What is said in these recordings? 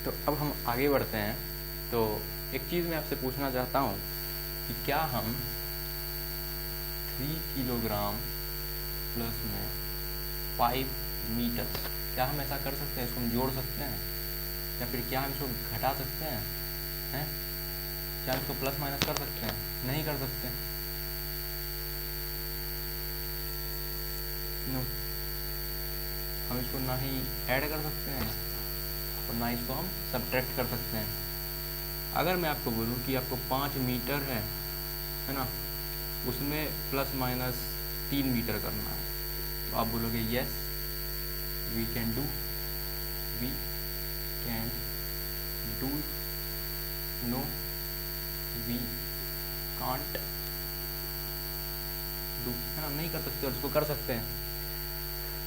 तो अब हम आगे बढ़ते हैं। तो एक चीज़ मैं आपसे पूछना चाहता हूँ कि क्या हम 3 किलोग्राम प्लस में 5 मीटर, क्या हम ऐसा कर सकते हैं? इसको हम जोड़ सकते हैं या फिर क्या हम इसको घटा सकते हैं? क्या हम इसको प्लस माइनस कर सकते हैं? नहीं कर सकते। नो, हम इसको ना ही ऐड कर सकते हैं और ना इसको हम सब्ट्रैक्ट कर सकते हैं। अगर मैं आपको बोलूँ कि आपको 5 मीटर है ना, उसमें प्लस माइनस 3 मीटर करना है, तो आप बोलोगे yes we can do no we can't do, है ना, नहीं कर सकते और इसको कर सकते हैं।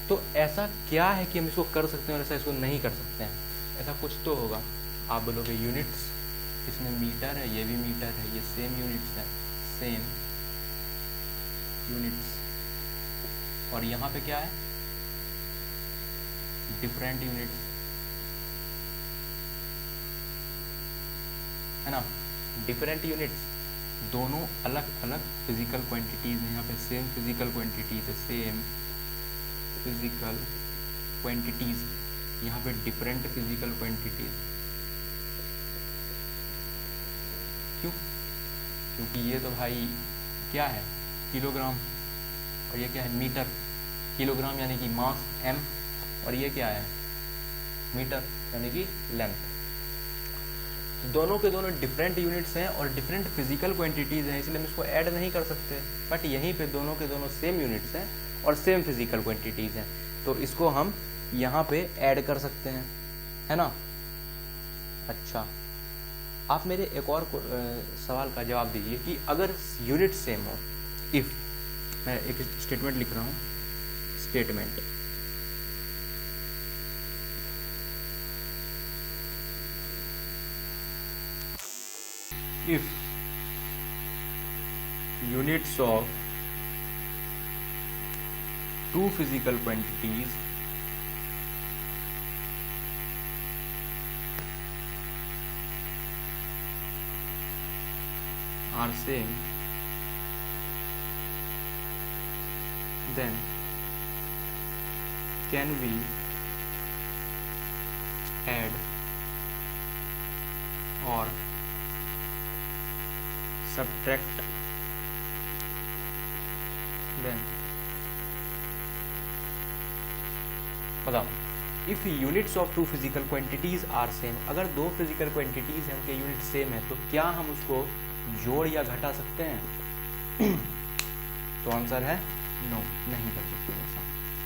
तो ऐसा क्या है कि हम इसको कर सकते हैं और ऐसा इसको नहीं कर सकते हैं? ऐसा कुछ तो होगा। आप बोलोगे यूनिट्स, इसमें मीटर है, ये भी मीटर है, ये सेम यूनिट्स है, सेम यूनिट्स, और यहाँ पे क्या है? डिफरेंट यूनिट्स, है ना, डिफरेंट यूनिट्स, दोनों अलग अलग फिजिकल क्वांटिटीज़ हैं। यहाँ पे सेम फिजिकल क्वांटिटीज है, सेम फिजिकल क्वांटिटीज़, यहाँ पे डिफरेंट फिजिकल क्वांटिटीज़। क्यों? क्योंकि ये तो भाई क्या है? किलोग्राम, और ये क्या है? मीटर। किलोग्राम यानी कि मास m, और ये क्या है? मीटर यानी कि लेंथ। दोनों के दोनों डिफरेंट यूनिट्स हैं और डिफरेंट फिजिकल क्वांटिटीज़ हैं, इसलिए हम इसको ऐड नहीं कर सकते। बट यहीं पे दोनों के दोनों सेम यूनिट्स हैं और सेम फिजिकल क्वांटिटीज़ हैं, तो इसको हम यहाँ पे ऐड कर सकते हैं, है ना। अच्छा, आप मेरे एक और सवाल का जवाब दीजिए कि अगर यूनिट सेम हो, इफ़, मैं एक स्टेटमेंट लिख रहा हूँ, statement if units of two physical quantities are same, then can we add or subtract them? बताओ, if units of two physical quantities are same, अगर दो फिजिकल क्वांटिटीज हैं उनके यूनिट सेम है, तो क्या हम उसको जोड़ या घटा सकते हैं? तो आंसर है नो, नहीं कर सकते ऐसा।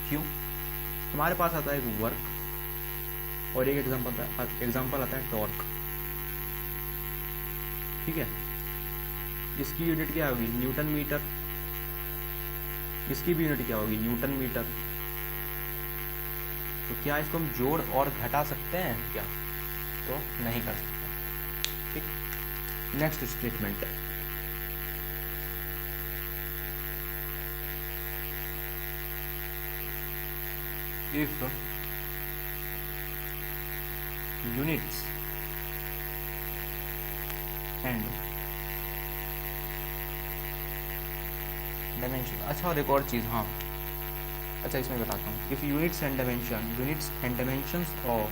क्यों? हमारे पास आता है एक वर्क और एक एग्जांपल आता है टॉर्क, ठीक है। इसकी यूनिट क्या होगी? Newton metre. इसकी भी यूनिट क्या होगी? Newton metre. तो क्या इसको हम जोड़ और घटा सकते हैं क्या? तो नहीं कर सकते, ठीक। Next statement, if units and dimension, अच्छा और एक और चीज़, हाँ अच्छा इसमें बताता हूँ। If units and dimensions of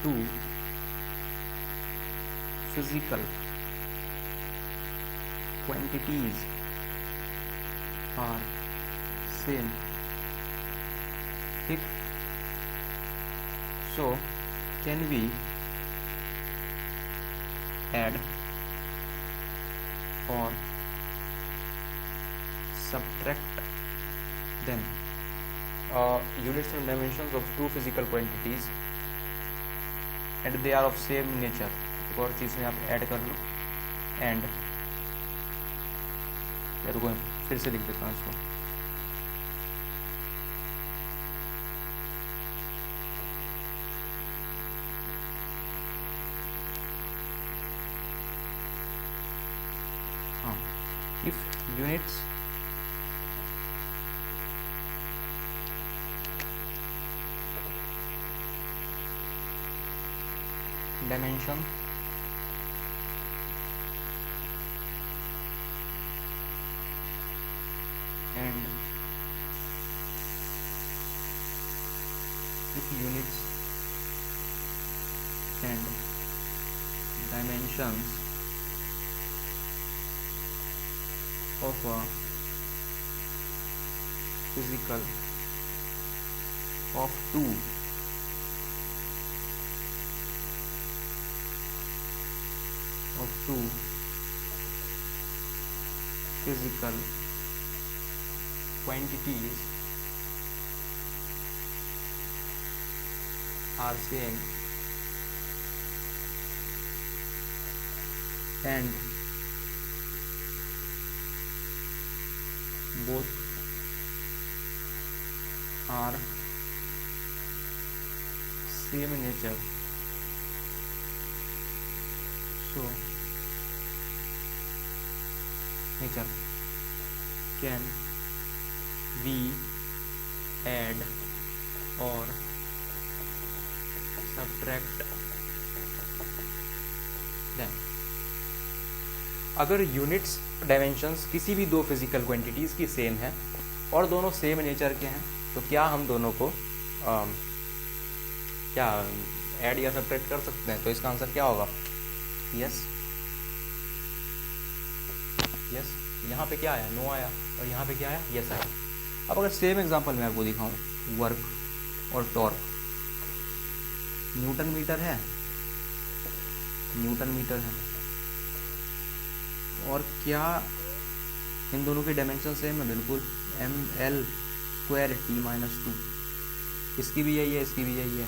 two physical quantities are same, ठीक, सो कैन वी ऐड और subtract them, units and dimensions of two physical quantities and they are of same nature। एक और चीज़ में आप ऐड कर लो, एंड, या रुको फिर से लिख देता हूँ इसको, हाँ, if units dimension and if units and dimensions of a physical of two physical quantities are same and both are same nature, so nature can be add or subtract them। अगर यूनिट्स डायमेंशंस किसी भी दो physical quantities की same है और दोनों same nature के हैं तो क्या हम दोनों को क्या ऐड या सब्ट्रैक्ट कर सकते हैं? तो इसका आंसर क्या होगा? यस। यस, यहाँ पे क्या आया? नो आया, और यहाँ पे क्या आया? यस आया। अब अगर सेम एग्जांपल मैं आपको दिखाऊं, वर्क और टॉर्क, न्यूटन मीटर है, न्यूटन मीटर है, और क्या इन दोनों के डायमेंशन सेम है? बिल्कुल, ml² t-2। इसकी भी यही है, इसकी भी यही है,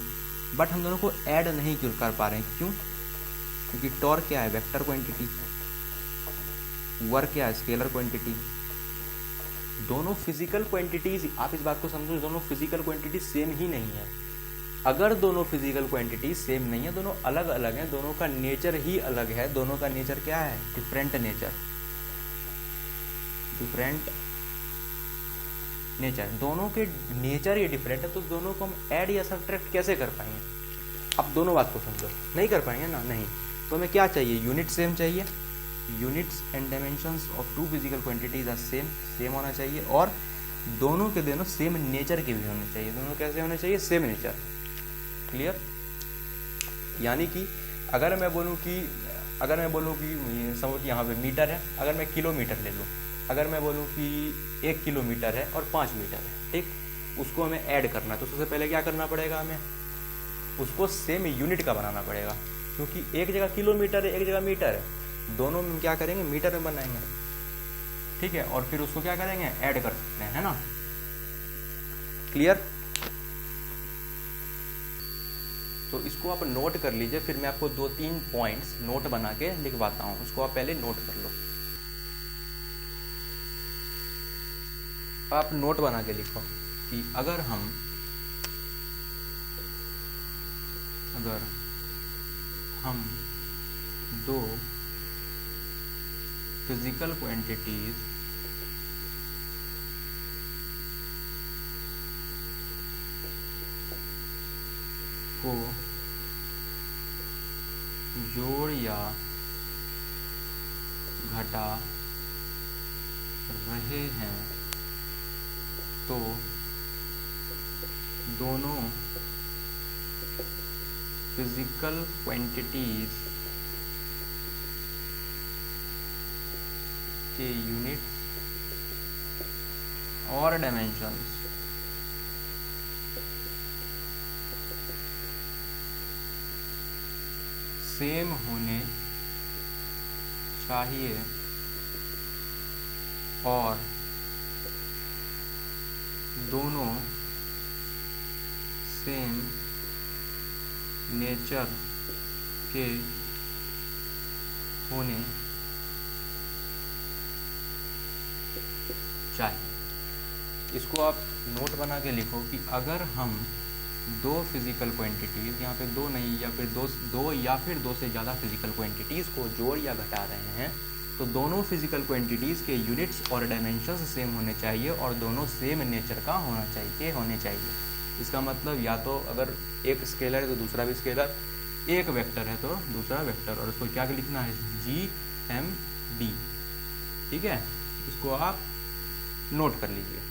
बट हम दोनों को ऐड नहीं कर पा रहे हैं। क्यों? क्योंकि टॉर्क क्या है? वेक्टर क्वांटिटी, वर्क क्या है? Scalar quantity. दोनों फिजिकल क्वांटिटीज, आप इस बात को समझो, दोनों फिजिकल क्वांटिटी सेम ही नहीं है। अगर दोनों फिजिकल क्वांटिटी सेम नहीं है, दोनों अलग अलग हैं, दोनों का नेचर ही अलग है, दोनों का नेचर क्या है? Different nature, different nature. दोनों के नेचर ही डिफरेंट है, तो दोनों को हम ऐड या सब्ट्रैक्ट कैसे कर पाएंगे? अब दोनों बात को समझो, नहीं कर पाएंगे ना, नहीं। तो हमें क्या चाहिए? यूनिट सेम चाहिए, units and dimensions of two physical quantities are same, same होना चाहिए, और दोनों के दोनों सेम नेचर के भी होने चाहिए। दोनों कैसे होने चाहिए? Same nature. क्लियर? यानी कि अगर मैं बोलूँ कि समझ यहाँ पे मीटर है, अगर मैं किलोमीटर ले लूँ, अगर मैं बोलूँ कि 1 किलोमीटर है और 5 मीटर है, ठीक, उसको हमें ऐड करना है, तो सबसे पहले क्या करना पड़ेगा? हमें उसको सेम यूनिट का बनाना पड़ेगा, क्योंकि एक जगह किलोमीटर है, एक जगह मीटर है, दोनों में क्या करेंगे? मीटर में बनाएंगे, ठीक है, और फिर उसको क्या करेंगे? ऐड कर सकते हैं, है ना? क्लियर? तो इसको आप नोट कर लीजिए, फिर मैं आपको 2-3 पॉइंट्स नोट बना के लिखवाता हूँ, उसको आप पहले नोट कर लो। आप नोट बना के लिखो कि अगर हम दो फिजिकल क्वांटिटीज को जोड़ या घटा रहे हैं तो दोनों फिजिकल क्वांटिटीज के यूनिट्स और डायमेंशंस सेम होने चाहिए और दोनों सेम नेचर के होने चाहिए। इसको आप नोट बना के लिखो कि अगर हम दो फिजिकल क्वांटिटीज़, यहाँ पे दो नहीं या फिर दो या फिर दो से ज़्यादा फिजिकल क्वांटिटीज़ को जोड़ या घटा रहे हैं तो दोनों फिजिकल क्वांटिटीज़ के यूनिट्स और डायमेंशंस सेम होने चाहिए और दोनों सेम नेचर का होने चाहिए। इसका मतलब या तो अगर एक स्केलर है तो दूसरा भी स्केलर, एक वेक्टर है तो दूसरा वेक्टर, और उसको क्या लिखना है, GMB। ठीक है, इसको आप नोट कर लीजिए।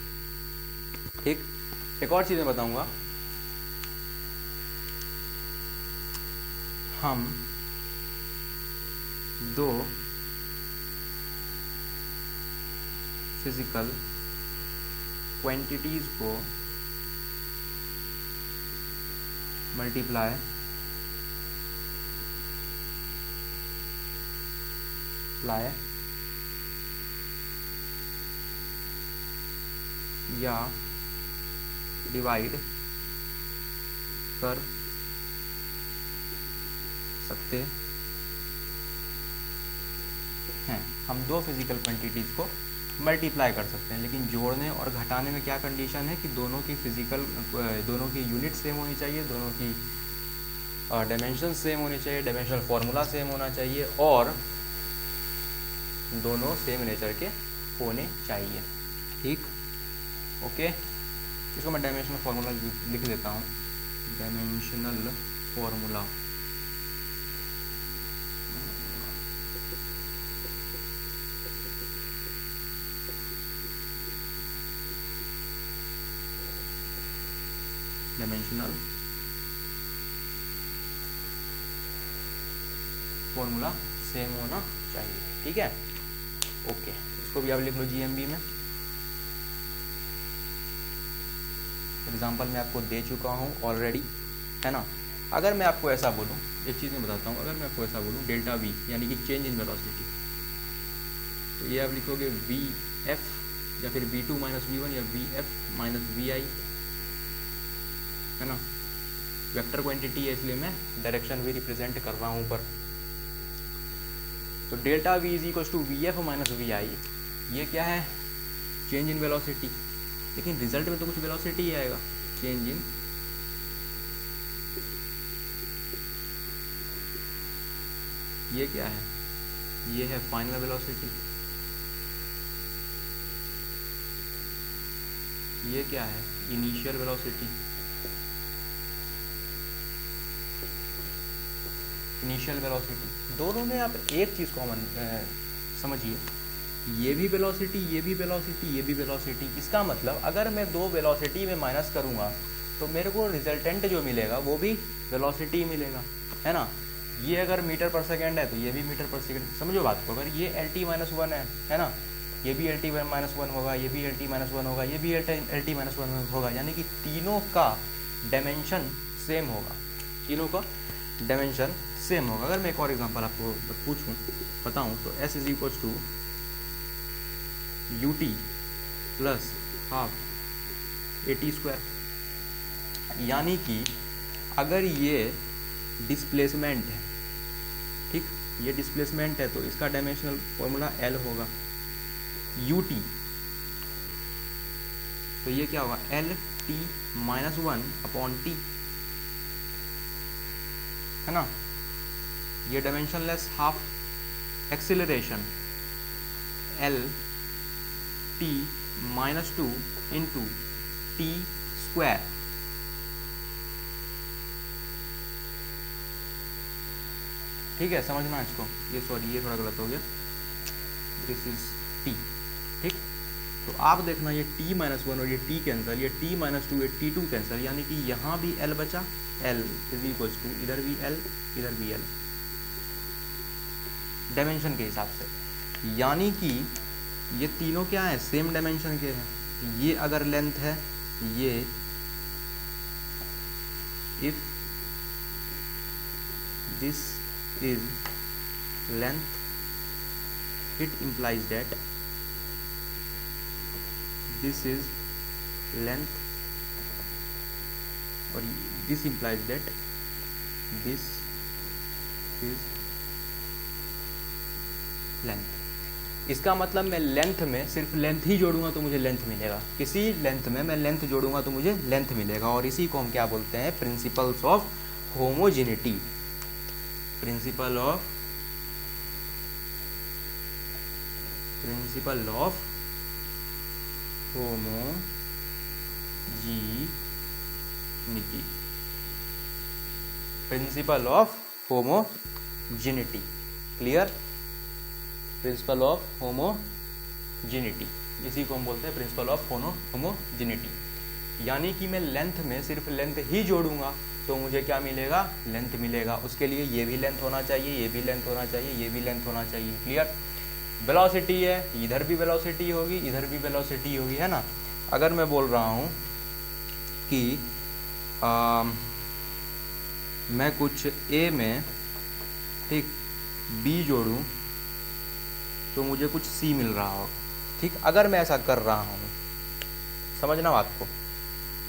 ठीक, एक और चीज़ मैं बताऊंगा, हम दो फिजिकल क्वांटिटीज को मल्टीप्लाई या डिवाइड कर सकते हैं। हम दो फिजिकल क्वांटिटीज को मल्टीप्लाई कर सकते हैं, लेकिन जोड़ने और घटाने में क्या कंडीशन है कि दोनों की यूनिट सेम होनी चाहिए, दोनों की डायमेंशन सेम होनी चाहिए, डायमेंशनल फार्मूला सेम होना चाहिए, और दोनों सेम नेचर के होने चाहिए। ठीक, ओके, इसको मैं डायमेंशनल फार्मूला लिख देता हूँ। डायमेंशनल फार्मूला सेम होना चाहिए। ठीक है, ओके, इसको भी आप लिख लो GMB में। एग्जाम्पल मैं आपको दे चुका हूँ ऑलरेडी, है ना। अगर मैं आपको ऐसा बोलूँ, एक चीज़ मैं बताता हूँ, अगर मैं आपको ऐसा बोलूँ डेल्टा V यानी कि चेंज इन वेलोसिटी, तो ये आप लिखोगे VF या फिर V2 माइनस V1 या VF माइनस VI, है ना। वेक्टर क्वांटिटी है इसलिए मैं डायरेक्शन भी रिप्रेजेंट कर रहा हूँ ऊपर। तो delta V is equal to VF minus VI, ये क्या है, चेंज इन वेलोसिटी, लेकिन रिजल्ट में तो कुछ वेलोसिटी ही आएगा, चेंज इन ये क्या है, ये है फाइनल वेलोसिटी, ये क्या है, इनिशियल वेलोसिटी, दोनों में आप एक चीज़ कॉमन समझिए, ये भी वेलोसिटी, ये भी वेलोसिटी, ये भी वेलोसिटी। इसका मतलब अगर मैं दो वेलोसिटी में माइनस करूँगा तो मेरे को रिजल्टेंट जो मिलेगा वो भी वेलोसिटी मिलेगा, है ना। ये अगर मीटर पर सेकेंड है तो ये भी मीटर पर सेकेंड, समझो बात को। अगर ये LT माइनस 1 है ना, ये भी LT माइनस 1 होगा, ये भी LT माइनस 1 होगा, ये भी LT माइनस 1 होगा, यानी कि तीनों का डायमेंशन सेम होगा, तीनों का डायमेंशन सेम होगा। अगर मैं एक और एग्जांपल आपको पूछूं, बताऊं, तो S is equal to UT plus half AT square, यानी कि अगर ये डिस्प्लेसमेंट है, ठीक, ये डिस्प्लेसमेंट है, तो इसका डायमेंशनल फॉर्मूला L होगा UT, तो ये क्या होगा, LT माइनस 1 अपॉन T, है ना। ये dimensionless half acceleration LT minus 2 into T square, ठीक है, समझना इसको। ये सॉरी, ये थोड़ा गलत हो गया, दिस इज T, ठीक। तो आप देखना, ये T माइनस 1 और ये T कैंसिल, ये T माइनस 2 ये T2 कैंसिल, यानी कि यहाँ भी L बचा, L इज इक्वल टू इधर भी L इधर भी L, डायमेंशन के हिसाब से, यानी कि ये तीनों क्या है, सेम डायमेंशन के हैं। ये अगर लेंथ है, ये if this is length, it implies that this is length, और this implies that this is length। इसका मतलब मैं लेंथ में सिर्फ लेंथ ही जोड़ूंगा तो मुझे लेंथ मिलेगा, किसी लेंथ में मैं लेंथ जोड़ूंगा तो मुझे लेंथ मिलेगा, और इसी को हम क्या बोलते हैं, principles of homogeneity, principle of homogeneity, principle of homogeneity. Clear? Principle of homogeneity, इसी को हम बोलते हैं प्रिंसिपल ऑफ होमोजिनिटी। यानी कि मैं लेंथ में सिर्फ लेंथ ही जोड़ूंगा तो मुझे क्या मिलेगा? लेंथ मिलेगा। उसके लिए ये भी लेंथ होना चाहिए, ये भी लेंथ होना चाहिए, ये भी लेंथ होना चाहिए। क्लियर? वेलोसिटी है, इधर भी वेलोसिटी होगी, इधर भी वेलोसिटी होगी, है ना। अगर मैं बोल रहा हूँ कि मैं कुछ ए में ठीक बी जोड़ूं तो मुझे कुछ सी मिल रहा होगा। ठीक, अगर मैं ऐसा कर रहा हूँ, समझना बात को,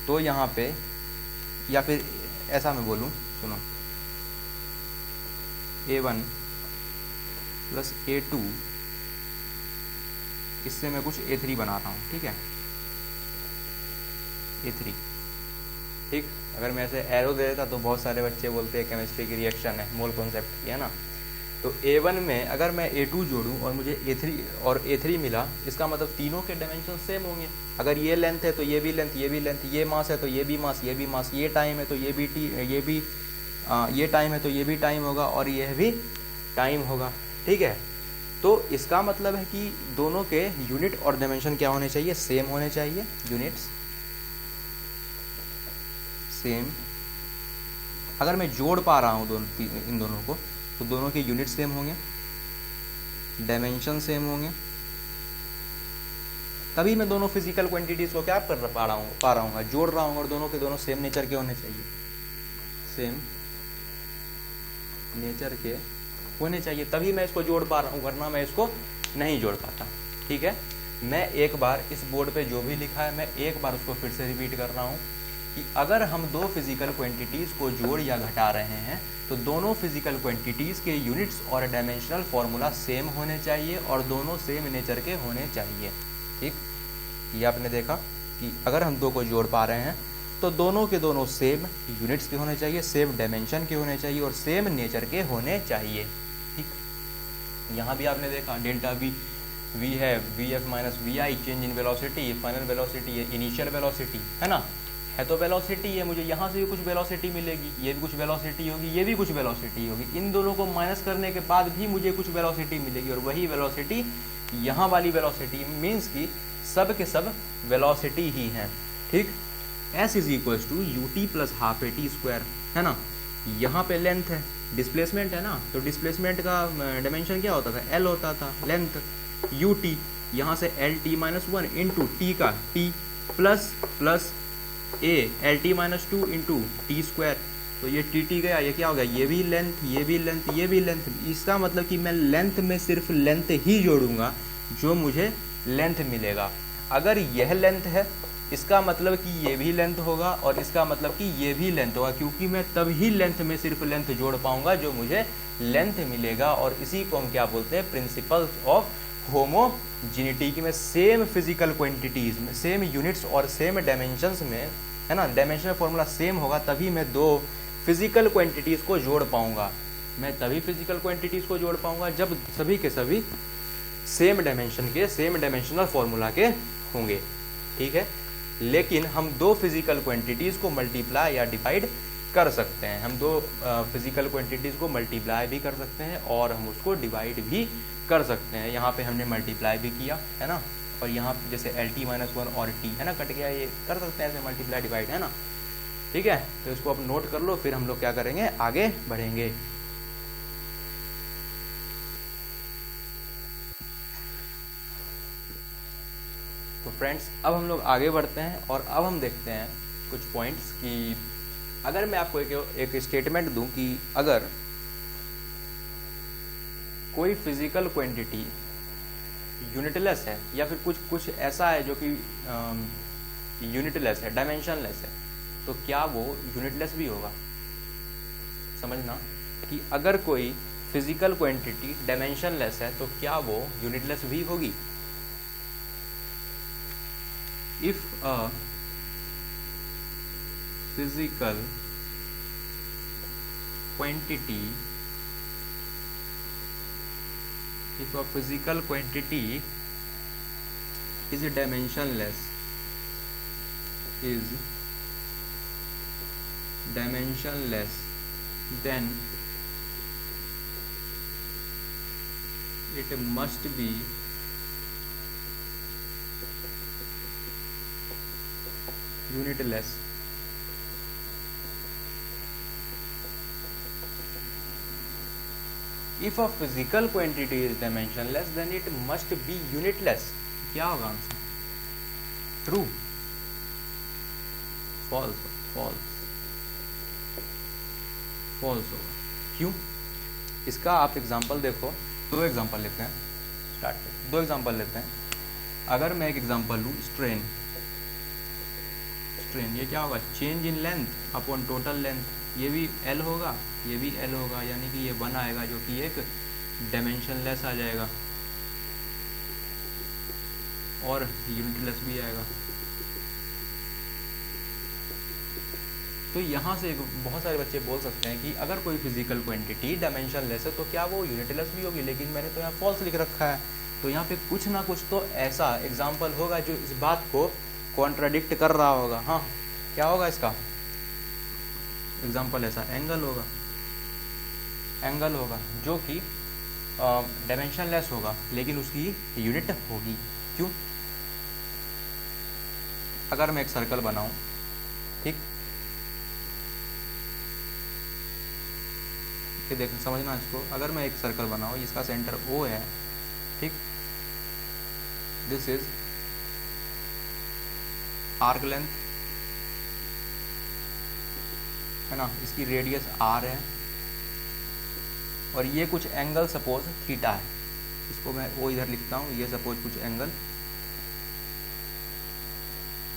तो यहाँ पे, या फिर ऐसा मैं बोलूँ, सुनो, A1 प्लस A2, इससे मैं कुछ A3 बना रहा हूँ। ठीक है, A3। ठीक, अगर मैं ऐसे एरो दे देता तो बहुत सारे बच्चे बोलते हैं केमिस्ट्री की रिएक्शन है, मोल कॉन्सेप्ट की, है ना। तो A1 में अगर मैं A2 जोड़ूं और मुझे A3 और A3 मिला, इसका मतलब तीनों के डायमेंशन सेम होंगे। अगर ये लेंथ है तो ये भी लेंथ, ये भी लेंथ, ये मास है तो ये भी मास, ये भी मास, ये टाइम है तो ये भी ये टाइम है तो ये भी टाइम होगा, और यह भी टाइम होगा। ठीक है, तो इसका मतलब है कि दोनों के यूनिट और डायमेंशन क्या होने चाहिए? सेम होने चाहिए, यूनिट्स सेम। अगर मैं जोड़ पा रहा हूँ इन दोनों को, तो दोनों के यूनिट सेम होंगे, डायमेंशन सेम होंगे, तभी मैं दोनों फिजिकल क्वांटिटीज को क्या कर पा रहा हूँ, जोड़ रहा हूँ, और दोनों के दोनों सेम नेचर के होने चाहिए, सेम नेचर के होने चाहिए, तभी मैं इसको जोड़ पा रहा हूँ, वरना मैं इसको नहीं जोड़ पाता। ठीक है, मैं एक बार इस बोर्ड पे जो भी लिखा है, मैं एक बार उसको फिर से रिपीट कर रहा हूँ कि अगर हम दो फिजिकल क्वांटिटीज़ को जोड़ या घटा रहे हैं तो दोनों फिजिकल क्वांटिटीज़ के यूनिट्स और डायमेंशनल फॉर्मूला सेम होने चाहिए और दोनों सेम नेचर के होने चाहिए। ठीक, ये आपने देखा कि अगर हम दो को जोड़ पा रहे हैं तो दोनों के दोनों सेम यूनिट्स के होने चाहिए, सेम डायमेंशन के होने चाहिए और सेम नेचर के होने चाहिए। ठीक, यहाँ भी आपने देखा डेल्टा वी है, V F minus V I, change in velocity, final velocity है, इनिशियल वेलोसिटी, है ना, है तो वेलोसिटी है, मुझे यहाँ से भी कुछ वेलोसिटी मिलेगी, ये भी कुछ वेलोसिटी होगी, ये भी कुछ वेलोसिटी होगी, इन दोनों को माइनस करने के बाद भी मुझे कुछ वेलोसिटी मिलेगी, और वही वेलोसिटी यहाँ वाली वेलोसिटी मीन्स कि सब के सब वेलोसिटी ही हैं। ठीक, s is equals to U T plus half A T square, है ना। यहाँ पे लेंथ है, डिस्प्लेसमेंट है ना, तो डिस्प्लेसमेंट का डायमेंशन क्या होता था? l होता था, लेंथ यू टी, यहाँ से L T minus one into T का T plus A L T minus two into T square, तो ये टी गया, ये क्या हो गया? ये भी लेंथ, ये भी लेंथ, ये भी लेंथ। इसका मतलब कि मैं लेंथ में सिर्फ लेंथ ही जोड़ूंगा जो मुझे लेंथ मिलेगा। अगर यह लेंथ है, इसका मतलब कि ये भी लेंथ होगा, और इसका मतलब कि ये भी लेंथ होगा, क्योंकि मैं तभी लेंथ में सिर्फ लेंथ जोड़ पाऊंगा जो मुझे लेंथ मिलेगा। और इसी को हम क्या बोलते हैं? प्रिंसिपल ऑफ होमोजिनिटी, की में सेम फिजिकल क्वांटिटीज में, सेम यूनिट्स और सेम डायमेंशंस में, है ना, डायमेंशनल फॉर्मूला सेम होगा, तभी मैं दो फिजिकल क्वांटिटीज को जोड़ पाऊंगा। मैं तभी फिजिकल क्वांटिटीज को जोड़ पाऊंगा जब सभी के सभी सेम डायमेंशन के, सेम डायमेंशनल फॉर्मूला के होंगे। ठीक है, लेकिन हम दो फिजिकल क्वांटिटीज को मल्टीप्लाई या डिवाइड कर सकते हैं। हम दो फिजिकल क्वांटिटीज को मल्टीप्लाई भी कर सकते हैं और हम उसको डिवाइड भी कर सकते हैं। यहाँ पे हमने मल्टीप्लाई भी किया, है ना, और यहाँ जैसे एल टी माइनस वन और टी, है ना, कट गया, ये कर सकते हैं ऐसे मल्टीप्लाई डिवाइड, है ना। ठीक है, तो इसको आप नोट कर लो, फिर हम लोग क्या करेंगे, आगे बढ़ेंगे। तो फ्रेंड्स, अब हम लोग आगे बढ़ते हैं और अब हम देखते हैं कुछ पॉइंट्स कि अगर मैं आपको एक स्टेटमेंट दूं कि अगर कोई फिजिकल क्वांटिटी यूनिटलेस है या फिर कुछ ऐसा है जो कि यूनिटलेस है, डायमेंशनलेस है, तो क्या वो यूनिटलेस भी होगा? समझना कि अगर कोई फिजिकल क्वांटिटी डायमेंशनलेस है तो क्या वो यूनिटलेस भी होगी? If a physical quantity is dimensionless, then it must be unitless. If a physical quantity is dimensionless, then it must be unitless. क्या होगा answer? True, false, false, false होगा। क्यों? इसका आप एग्जांपल देखो, दो एग्जांपल लेते हैं, स्टार्ट करते हैं। दो एग्जांपल लेते हैं। अगर मैं एक एग्जांपल लूँ, स्ट्रेन, स्ट्रेन ये क्या होगा? Change in length upon total length. ये भी एल होगा, ये भी एल होगा, यानी कि ये 1 आएगा जो कि एक डायमेंशनलेस आ जाएगा और यूनिटलेस भी आएगा। तो यहाँ से बहुत सारे बच्चे बोल सकते हैं कि अगर कोई फिजिकल क्वांटिटी डायमेंशनलेस है तो क्या वो यूनिटलेस भी होगी, लेकिन मैंने तो यहाँ फॉल्स लिख रखा है। तो यहाँ पे कुछ ना कुछ तो ऐसा एग्जाम्पल होगा जो इस बात को कॉन्ट्राडिक्ट कर रहा होगा। हाँ, क्या होगा इसका एग्जाम्पल? ऐसा एंगल होगा, एंगल होगा जो कि डायमेंशनलेस होगा लेकिन उसकी यूनिट होगी। क्यों? अगर मैं एक सर्कल बनाऊं, ठीक, ये देख समझना इसको। अगर मैं एक सर्कल बनाऊं, इसका सेंटर O है, ठीक, दिस इज आर्क लेंथ है ना, इसकी रेडियस R है और ये कुछ एंगल सपोज थीटा है, इसको मैं वो इधर लिखता हूँ, ये सपोज कुछ एंगल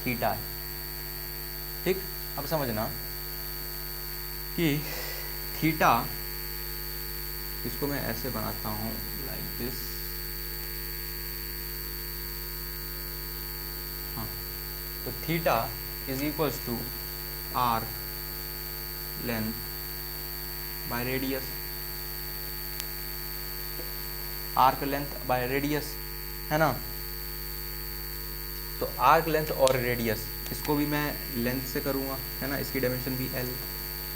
थीटा है, ठीक। अब समझना कि थीटा, इसको मैं ऐसे बनाता हूँ लाइक दिस, हाँ, तो theta is equals to arc length by radius, arc length by radius, है ना। तो आर्क लेंथ और रेडियस, इसको भी मैं लेंथ से करूँगा, है ना। इसकी डायमेंशन भी L,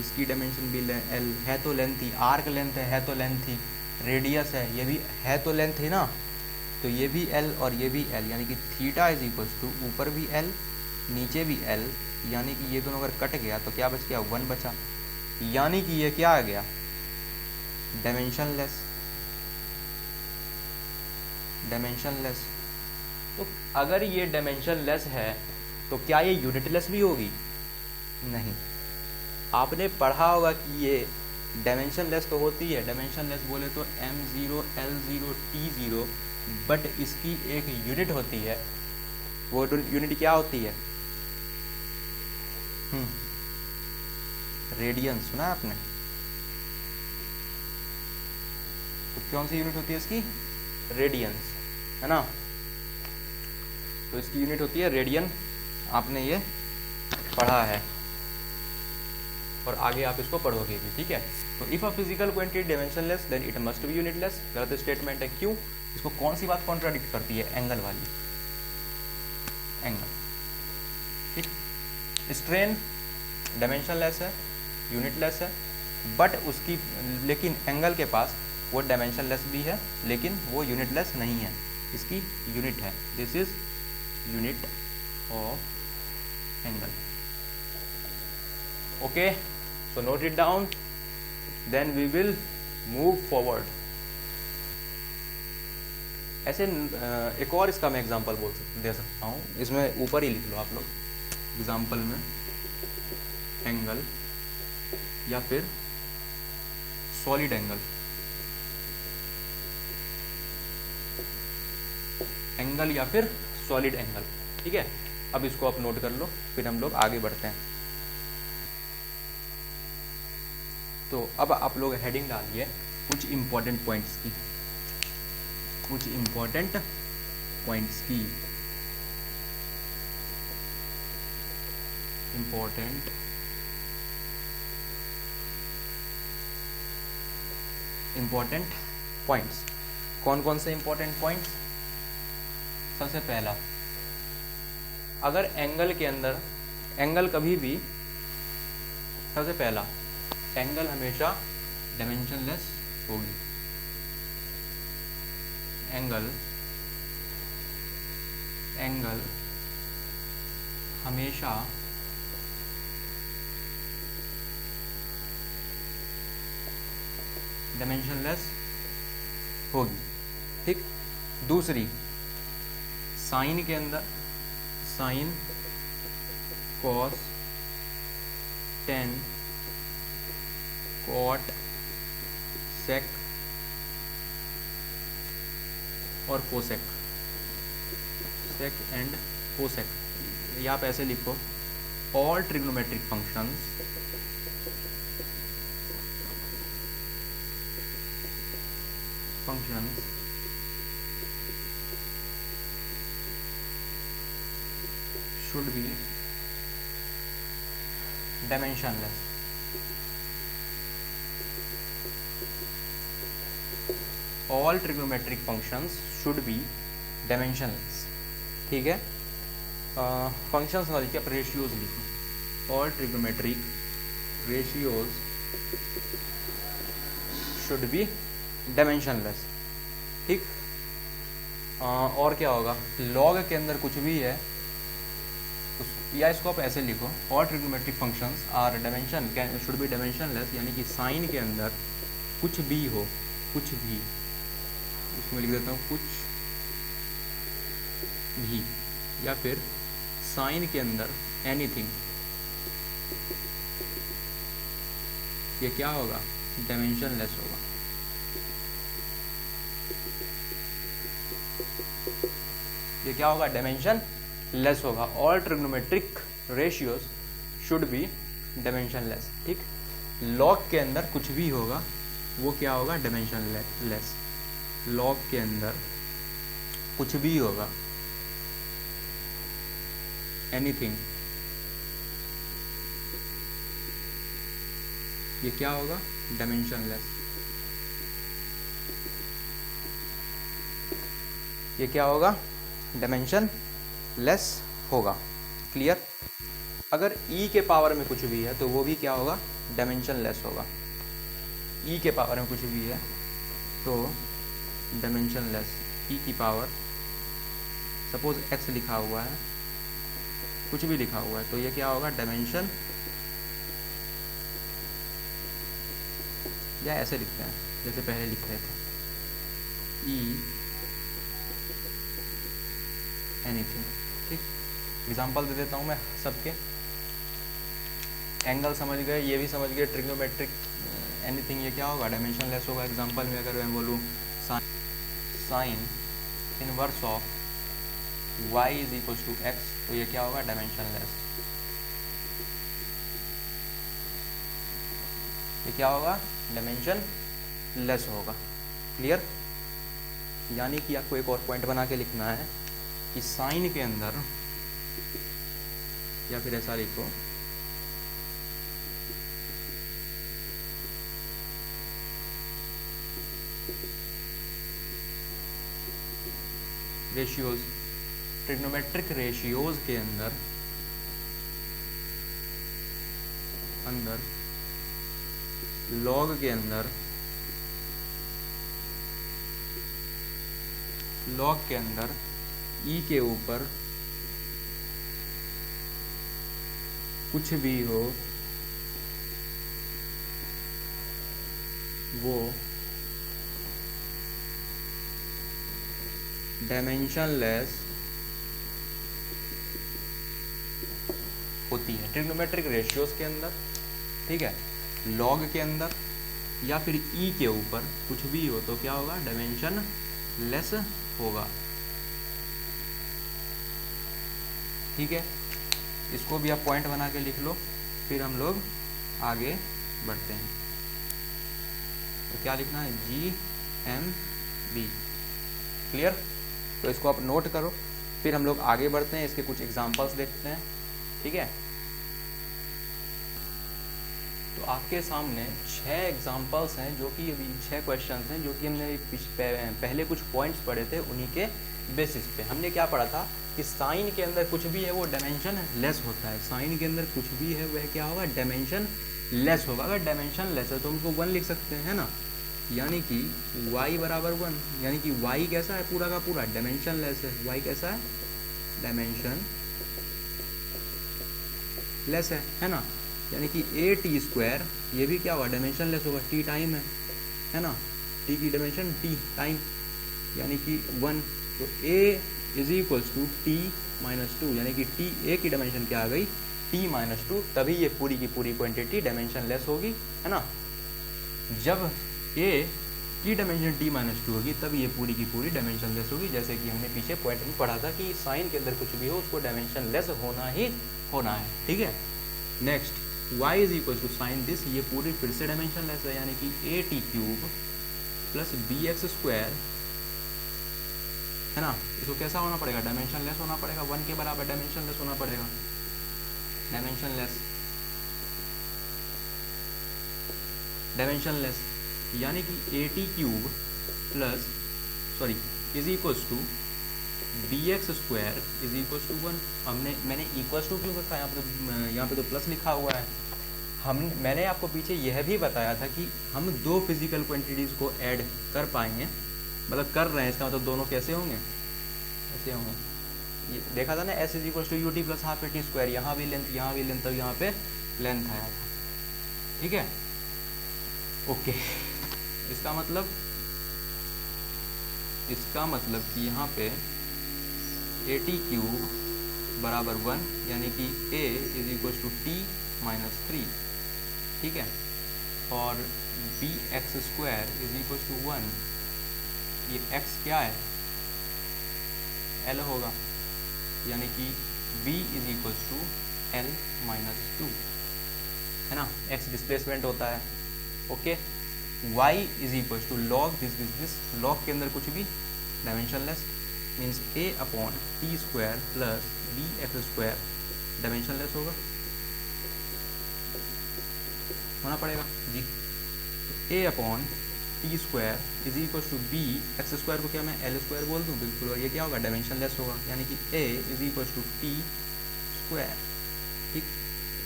इसकी डायमेंशन भी L है, तो लेंथ ही, आर्क लेंथ है तो लेंथ ही, रेडियस है ये भी है तो लेंथ ही ना। तो ये भी L और ये भी L, यानी कि थीटा इज इक्वल्स टू ऊपर भी L नीचे भी L, यानी कि ये दोनों अगर कट गया तो क्या बच गया? 1 बचा, यानी कि ये क्या आ गया? Dimensionless, dimensionless. तो अगर ये डायमेंशनलेस है तो क्या ये यूनिटलेस भी होगी? नहीं। आपने पढ़ा होगा कि ये डायमेंशनलेस तो होती है, डायमेंशनलेस बोले तो M0 L0 T0, बट इसकी एक यूनिट होती है। वो यूनिट क्या होती है? रेडियन, सुना है आपने? तो कौन सी यूनिट होती है इसकी? रेडियंस, है ना। तो इसकी यूनिट होती है रेडियन, आपने ये पढ़ा है और आगे आप इसको पढ़ोगे भी, ठीक है। तो if a physical quantity dimensionless then it must be unitless, गलत स्टेटमेंट है। क्यों? इसको कौन सी बात कॉन्ट्राडिक्ट करती है? एंगल वाली, एंगल, ठीक। स्ट्रेन डायमेंशनलेस है, यूनिटलेस है, बट उसकी, लेकिन एंगल के पास वो डायमेंशनलेस भी है लेकिन वो यूनिटलेस नहीं है, इसकी यूनिट है। This is unit of angle. Okay, so note it down, then we will move forward. ऐसे एक और इसका मैं एग्जांपल दे सकता हूँ, इसमें ऊपर ही लिख लो आप लोग एग्जांपल में, एंगल या फिर सॉलिड एंगल, एंगल या फिर सॉलिड एंगल, ठीक है। अब इसको आप नोट कर लो, फिर हम लोग आगे बढ़ते हैं। तो अब आप लोग हेडिंग डालिए कुछ इंपॉर्टेंट पॉइंट्स की, कुछ इंपॉर्टेंट पॉइंट्स की, इंपॉर्टेंट पॉइंट्स। कौन कौन से इंपॉर्टेंट पॉइंट्स? सबसे पहला, अगर एंगल के अंदर, एंगल कभी भी, सबसे पहला, एंगल हमेशा डायमेंशनलेस होगी, एंगल हमेशा डायमेंशनलेस होगी। ठीक, दूसरी साइन के अंदर साइन, कॉस, टेन, कॉट, सेक और कोसेक, सेक एंड कोसेक, या आप ऐसे लिखो, all trigonometric functions should be dimensionless। All trigonometric functions should be dimensionless. ठीक है, फंक्शंस ना लिखिए, आप रेशियोज लिखो। All trigonometric ratios should be dimensionless. ठीक, और क्या होगा, लॉग के अंदर कुछ भी है या इसको आप ऐसे लिखो, all trigonometric functions are dimension should be dimensionless, यानी कि साइन के अंदर कुछ भी हो, कुछ भी, इसमें लिख देता हूँ कुछ भी, या फिर साइन के अंदर एनीथिंग, ये क्या होगा, डायमेंशनलेस होगा। ये क्या होगा, डायमेंशन लेस होगा। All trigonometric ratios should be dimensionless. ठीक, लॉग के अंदर कुछ भी होगा वो क्या होगा, डायमेंशनलेस। लॉग के अंदर कुछ भी होगा, एनीथिंग, ये क्या होगा, डायमेंशनलेस। ये क्या होगा, डायमेंशन लेस होगा। क्लियर। अगर ई के पावर में कुछ भी है तो वो भी क्या होगा, डायमेंशन लेस होगा। ई के पावर में कुछ भी है तो डायमेंशन लेस। ई की पावर, सपोज एक्स लिखा हुआ है, कुछ भी लिखा हुआ है, तो ये क्या होगा, डायमेंशन, या ऐसे लिखते हैं जैसे पहले लिख रहे थे, ई एनीथिंग। ठीक, एग्जांपल दे देता हूँ मैं सबके। एंगल समझ गए, ये भी समझ गए, ट्रिग्नोमेट्रिक एनीथिंग ये क्या होगा, डायमेंशन लेस होगा। एग्जांपल में अगर मैं बोलूँ sine inverse of y is equal to X, तो ये क्या होगा, डायमेंशन लेस। ये क्या होगा, डायमेंशन लेस होगा। क्लियर। यानी कि आपको एक और पॉइंट बना के लिखना है कि साइन के अंदर, या फिर ऐसा लिखो, रेशियोज, ट्रिग्नोमेट्रिक रेशियोज के अंदर लॉग के अंदर, लॉग के अंदर ई के ऊपर कुछ भी हो वो डायमेंशनलेस होती है ट्रिग्नोमेट्रिक रेशियोज के अंदर। ठीक है, लॉग के अंदर या फिर ई के ऊपर कुछ भी हो तो क्या होगा, डायमेंशन लेस होगा। ठीक है, इसको भी आप पॉइंट बना के लिख लो, फिर हम लोग आगे बढ़ते हैं। तो क्या लिखना है, GMB। क्लियर। तो इसको आप नोट करो, फिर हम लोग आगे बढ़ते हैं, इसके कुछ एग्जांपल्स देखते हैं। ठीक है, तो आपके सामने 6 एग्जांपल्स हैं, जो कि अभी 6 क्वेश्चंस हैं, जो कि हमने पहले कुछ पॉइंट्स पढ़े थे, उन्हीं के बेसिस पे हमने क्या पढ़ा था कि साइन के अंदर कुछ भी है वो डायमेंशन लेस होता है। साइन के अंदर कुछ भी है वह क्या होगा, डायमेंशन लेस होगा। अगर डायमेंशन लेस है तो हमको 1 लिख सकते हैं ना, यानी कि y बराबर 1, यानी कि y कैसा है, पूरा का पूरा डायमेंशन लेस है। y कैसा है, डायमेंशन लेस है ना। यानी कि ए टी स्क्वायर, ये भी क्या होगा, डायमेंशन लेस होगा, टी टाइम है ना, टी की डायमेंशन टी टाइम, यानी कि 1। तो A is equals to T minus 2, यानी कि टी ए की डायमेंशन क्या आ गई, टी माइनस 2, तभी ये पूरी की पूरी क्वांटिटी डायमेंशन लेस होगी, है ना। जब ए की डायमेंशन टी माइनस 2 होगी तब ये पूरी की पूरी डायमेंशन लेस होगी, जैसे कि हमने पीछे पॉइंट में पढ़ा था कि साइन के अंदर कुछ भी हो उसको डायमेंशन लेस होना ही होना है, ठीक है। Next y is equal to sine this, ये पूरी फिर से डायमेंशन लेस है, यानी कि A T cube plus B x square, है ना। इसको कैसा होना पड़ेगा, डायमेंशन लेस होना पड़ेगा, 1 के बराबर डायमेंशन लेस होना पड़ेगा, डायमेंशन लेस, यानी कि A T cube plus sorry is equals to B x square is equals to 1। मैंने इक्वल्स टू क्यों लिखा है यहाँ पे तो प्लस लिखा हुआ है। मैंने आपको पीछे यह भी बताया था कि हम दो फिजिकल क्वांटिटीज़ को ऐड कर पाएंगे, मतलब कर रहे हैं, इसका मतलब दोनों कैसे होंगे, ऐसे होंगे। ये देखा था ना, S is equals to U T plus half A T square, यहाँ भी लेंथ तब यहाँ पे लेंथ आया था, ठीक है, ओके। इसका मतलब कि यहाँ पे ए टी क्यूब बराबर 1, यानी कि A is equal to T minus 3, ठीक है, और B x square is equal to 1, ये x क्या है, l होगा, यानी कि b is equal to l minus 2, है ना, x डिस्प्लेसमेंट होता है, okay. y is equal to log this, log के अंदर कुछ भी dimensionless, means a upon T square plus B x square dimensionless होना पड़ेगा जी। a upon T square is equal to B x square को क्या मैं एल स्क्वायर बोल दूँ, बिल्कुल, और ये क्या होगा, डायमेंशन लेस होगा, यानी कि a is equal to t square, ठीक,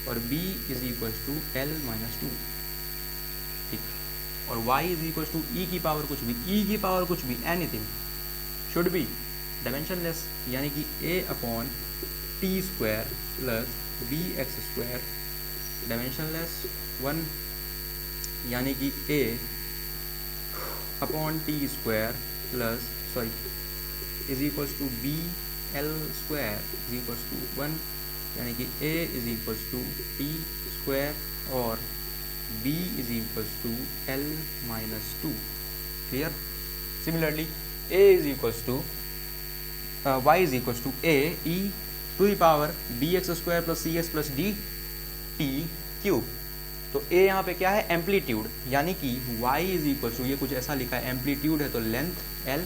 और b is equal to l minus 2, ठीक, और y is equal to e की पावर कुछ भी anything should be dimensionless, यानी कि a upon T square plus B x square dimensionless 1, यानी कि a upon T square plus is equal to b l square is equal to 1, यानी कि a is equal to t square और b is equal to l minus 2, clear. Similarly a is equal to y is equal to a e to the power b x square plus c x plus d t cube. तो a यहाँ पे क्या है, amplitude, यानी कि y is equal to, ये कुछ ऐसा लिखा है, एम्पलीट्यूड है तो लेंथ l,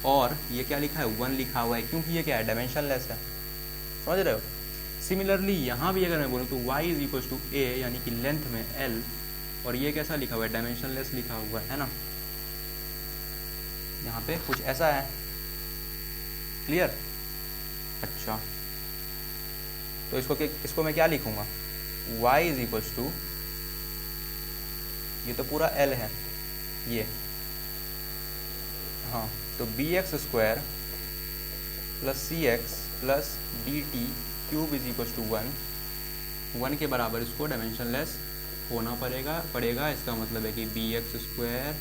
और ये क्या लिखा है, 1 लिखा हुआ है, क्योंकि ये क्या है, डायमेंशन लेस है, समझ रहे हो। सिमिलरली यहाँ भी अगर मैं बोलूँ तो y is equal to a, यानी कि लेंथ में l, और ये कैसा लिखा हुआ है, डायमेंशन लेस लिखा हुआ है ना, यहाँ पे कुछ ऐसा है, क्लियर। अच्छा, तो इसको मैं क्या लिखूंगा, y इज इक्वल टू, ये तो पूरा l है ये, हाँ, तो b x square plus c x plus d t cube is equal to 1 के बराबर इसको डायमेंशन लेस होना पड़ेगा। इसका मतलब है कि b x square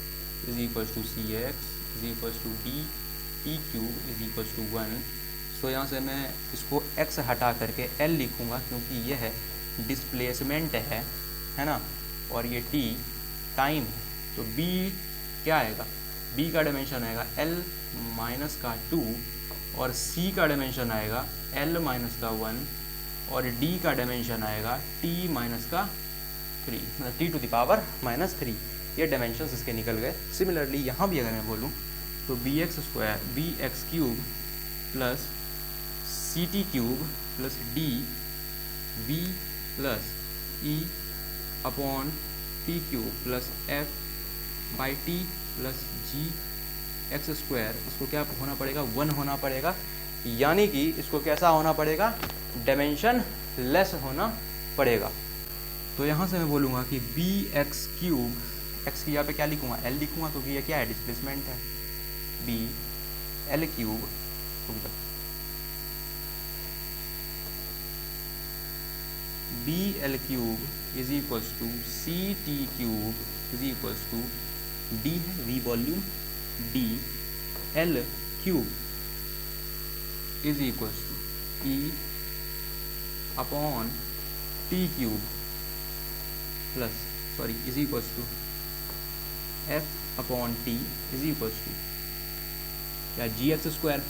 is equal to c x is equal to d t cube is equal to 1। So यहाँ से मैं इसको x हटा करके l लिखूँगा, क्योंकि यह है डिस्प्लेसमेंट है ना, और ये t टाइम है। तो b क्या आएगा, b का डायमेंशन आएगा l माइनस का 2, और c का डायमेंशन आएगा l माइनस का 1, और d का डायमेंशन आएगा t माइनस का 3, मतलब t to the power minus 3। ये डायमेंशंस इसके निकल गए। सिमिलरली यहाँ भी अगर मैं बोलूँ तो b x square b x cube plus c T cube plus d b plus e upon T cube plus f by t plus g x square, इसको क्या होना पड़ेगा, 1 होना पड़ेगा, यानी कि इसको कैसा होना पड़ेगा, डायमेंशन लेस होना पड़ेगा। तो यहाँ से मैं बोलूँगा कि बी एक्स क्यूब एक्स की जगह पे क्या लिखूँगा, एल लिखूँगा, क्योंकि ये क्या है, डिस्प्लेसमेंट है। B L cube, B L cube is equals to C T cube is equals to D है V volume, D L cube is equals to E upon T cube plus is equals to F upon T is equals to या G x square,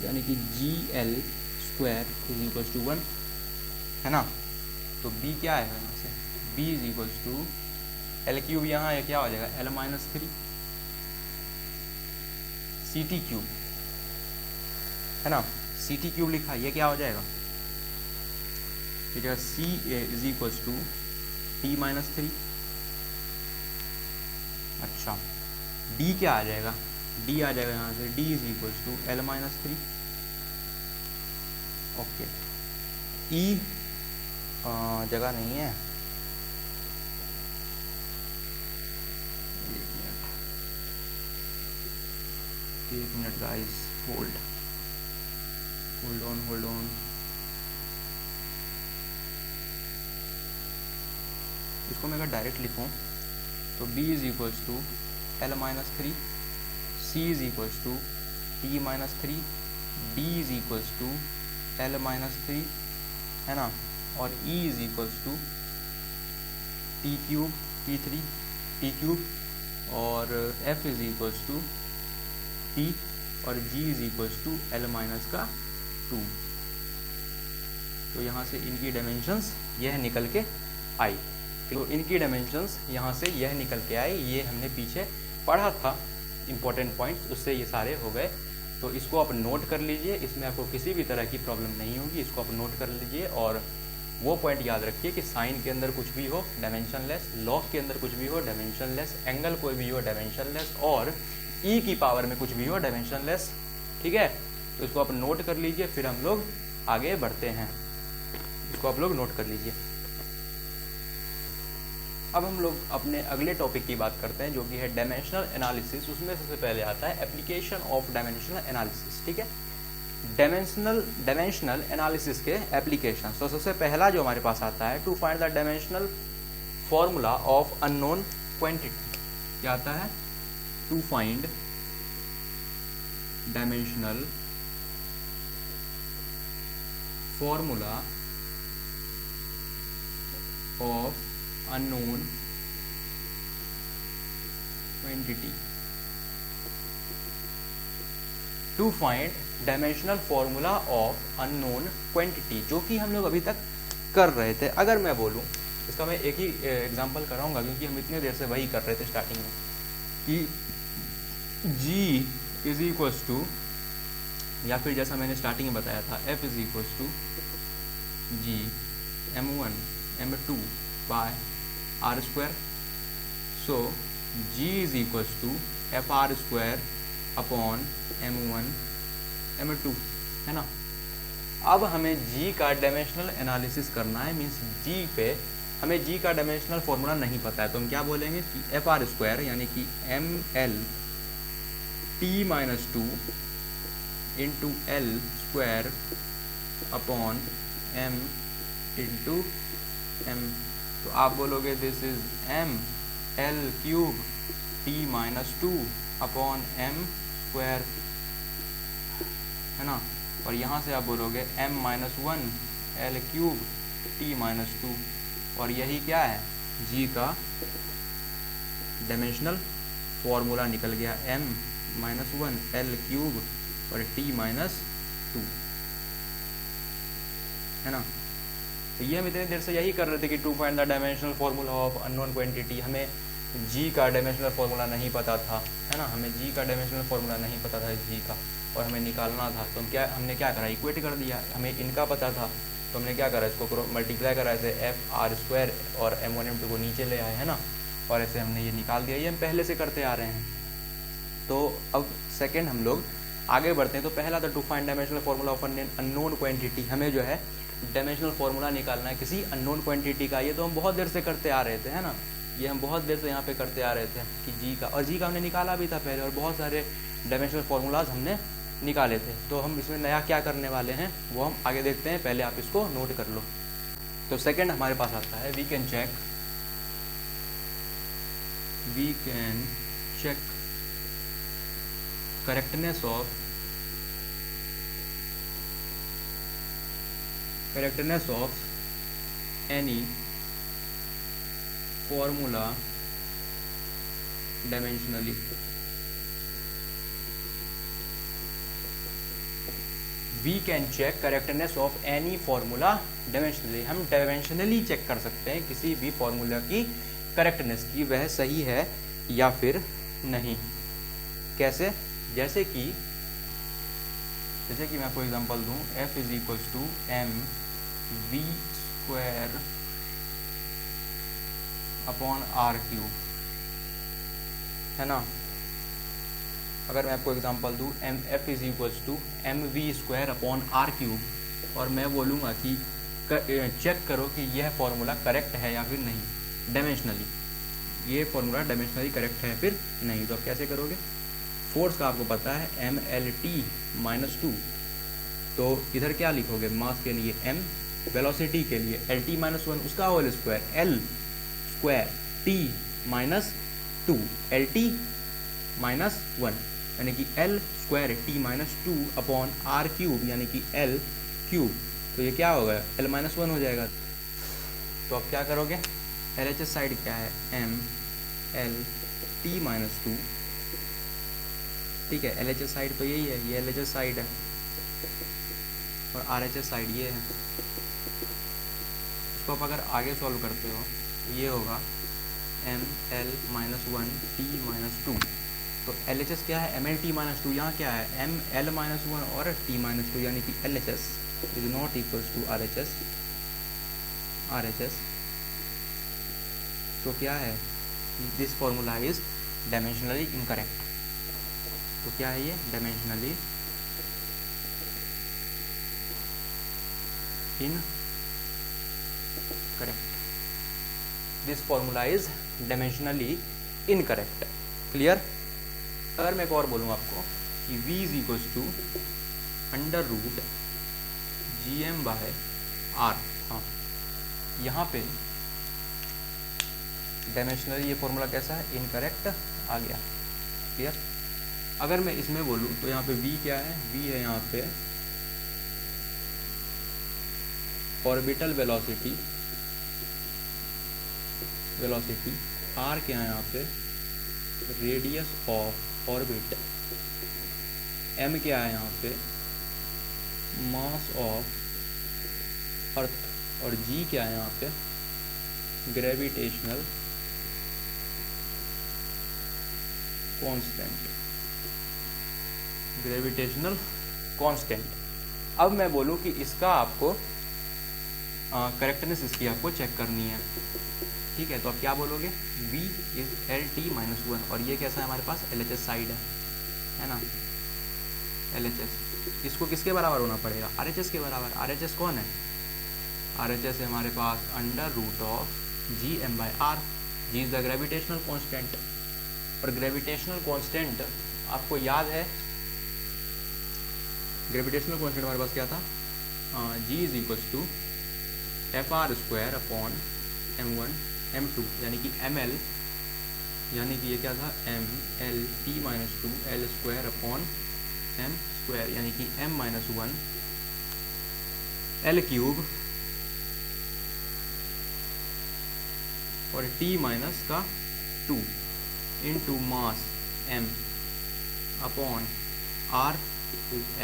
यानी कि G L square is equals to 1, है ना। तो b क्या आएगा यहाँ से, b is equals to l cube, यहाँ है क्या हो जाएगा, l minus 3 c T cube, है ना। सी टी क्यूब लिखा, ये क्या हो जाएगा, C is equals to T minus 3। अच्छा, d क्या आ जाएगा, d आ जाएगा यहाँ से, d is equals to l minus 3। Okay, e जगह नहीं है, एक मिनट गाइस, होल्ड ऑन। इसको मैं अगर डायरेक्ट लिखूं तो b is equals to l minus 3, c is equals to T minus 3, d is equals to l minus 3, है ना। और e is equals to t cube t cube, और f is equals to t, और g is equals to l minus का 2। तो यहाँ से इनकी डायमेंशंस यह निकल के आई, तो इनकी डायमेंशंस यहाँ से यह निकल के आई, ये हमने पीछे पढ़ा था इंपॉर्टेंट पॉइंट्स, उससे ये सारे हो गए। तो इसको आप नोट कर लीजिए, इसमें आपको किसी भी तरह की प्रॉब्लम नहीं होगी, इसको आप नोट कर लीजिए। और वो पॉइंट याद रखिए कि साइन के अंदर कुछ भी हो डायमेंशनलेस, लॉग के अंदर कुछ भी हो डायमेंशनलेस, एंगल कोई भी हो डायमेंशनलेस, और ई की पावर में कुछ भी हो डायमेंशनलेस, ठीक है। तो इसको आप नोट कर लीजिए, फिर हम लोग आगे बढ़ते हैं, इसको आप लोग नोट कर लीजिए। अब हम लोग अपने अगले टॉपिक की बात करते हैं, जो कि है डायमेंशनल एनालिसिस। उसमें सबसे पहले आता है एप्लीकेशन ऑफ डायमेंशनल एनालिसिस, ठीक है। डायमेंशनल एनालिसिस के एप्लीकेशन, तो सबसे पहला जो हमारे पास आता है, to find the dimensional formula of unknown quantity. क्या आता है, to find dimensional formula of unknown quantity, to find dimensional formula of unknown quantity, जो कि हम लोग अभी तक कर रहे थे। अगर मैं बोलूं, इसका मैं एक ही एग्जांपल कराऊंगा, क्योंकि हम इतने देर से वही कर रहे थे स्टार्टिंग में, कि g इज इक्वल्स टू, या फिर जैसा मैंने स्टार्टिंग में बताया था, f is equals to g m1 m2 by r square, so g is equals to f r square upon m1 m2, है ना। अब हमें g का डायमेंशनल एनालिसिस करना है, मीन्स g पे हमें g का डायमेंशनल फॉर्मूला नहीं पता है, तो हम क्या बोलेंगे कि एफ आर स्क्वायर, यानी कि m l T minus 2 into l square upon m into m। तो आप बोलोगे this is m l cube t minus 2 upon m square, है ना। और यहाँ से आप बोलोगे m minus 1 l cube t minus 2, और यही क्या है, g का डायमेंशनल फॉर्मूला निकल गया, m माइनस 1 l क्यूब और t माइनस 2, है ना। तो ये हम इतने देर से यही कर रहे थे कि to find the dimensional formula of unknown quantity. हमें g का डायमेंशनल फार्मूला नहीं पता था, है ना, हमें g का डायमेंशनल फार्मूला नहीं पता था इस g का, और हमें निकालना था। तो हमने क्या करा, इक्वेट कर दिया। हमें इनका पता था, तो हमने क्या करा, इसको मल्टीप्लाई करा, ऐसे एफ आर स्क्वायर और m1 m2 को नीचे ले आए, है ना, और ऐसे हमने ये निकाल दिया। ये हम पहले से करते आ रहे हैं। तो अब सेकेंड हम लोग आगे बढ़ते हैं। तो पहला था to find dimensional formula of unknown quantity. हमें जो है डायमेंशनल फार्मूला निकालना है किसी अननोन क्वांटिटी का। ये तो हम बहुत देर से करते आ रहे थे, है ना। ये हम बहुत देर से यहाँ पे करते आ रहे थे कि जी का, और जी का हमने निकाला भी था पहले, और बहुत सारे डायमेंशनल फार्मूलाज हमने निकाले थे। तो हम इसमें नया क्या करने वाले हैं वो हम आगे देखते हैं, पहले आप इसको नोट कर लो। तो सेकंड हमारे पास आता है we can check correctness of any formula dimensionally. We can check correctness of any formula dimensionally. हम डायमेंशनली चेक कर सकते हैं किसी भी फॉर्मूला की करेक्टनेस की, वह सही है या फिर नहीं। कैसे? जैसे कि मैं आपको एग्जांपल दूं, F is equals to m v square upon r cube, है ना। अगर मैं आपको एग्जांपल दूं F is equals to m v square upon r cube, और मैं बोलूँगा कि चेक करो कि यह फॉर्मूला करेक्ट है या फिर नहीं डायमेंशनली, ये फॉर्मूला डायमेंशनली करेक्ट है फिर नहीं। तो आप कैसे करोगे? फोर्स का आपको पता है MLT-2, तो इधर क्या लिखोगे? मास के लिए M, वेलोसिटी के लिए LT-1 उसका whole square, L square T-2 LT-1 यानी कि L square T-2 upon R cube यानी कि L क्यूब। तो ये क्या होगा? L-1 हो जाएगा। तो आप क्या करोगे? LHS साइड क्या है? MLT-2, ठीक है। LHS साइड तो यही है, ये LHS साइड है, और RHS साइड ये है। इसको आप अगर आगे सॉल्व करते हो तो ये होगा ML-1 T-2। तो LHS क्या है? MLT-2। यहाँ क्या है? ML-1 और T-2 यानी कि LHS is not equals to RHS। तो क्या है? This formula is dimensionally incorrect. तो क्या है ये? Dimensionally incorrect. This formula is dimensionally incorrect. Clear? अगर मैं एक और बोलूँ आपको कि v is equals to under root GM/r, हाँ, यहाँ पे डायमेंशनली ये फॉर्मूला कैसा है? इनकरेक्ट आ गया। क्लियर? अगर मैं इसमें बोलूँ तो यहाँ पे v क्या है? v है यहाँ पे ऑर्बिटल वेलोसिटी, r क्या है यहाँ पे? रेडियस ऑफ ऑर्बिट, m क्या है यहाँ पे? मास ऑफ अर्थ, और g क्या है यहाँ पे? Gravitational constant. अब मैं बोलूँ कि इसका आपको करेक्टनेस इसकी आपको चेक करनी है, ठीक है। तो आप क्या बोलोगे? v इज LT-1, और ये कैसा है हमारे पास? LHS साइड है ना, LHS। इसको किसके बराबर होना पड़ेगा? RHS के बराबर। RHS कौन है? RHS है हमारे पास under root of GM/r। g is the gravitational constant, और ग्रेविटेशनल कांस्टेंट आपको याद है, ग्रेविटेशनल कांस्टेंट हमारे पास क्या था? g is equals to FR square upon M1 M2 यानी कि ML, यानी कि ये क्या था? MLT-2 L square upon M square यानी कि M-1 L क्यूब और T-2 into mass M upon R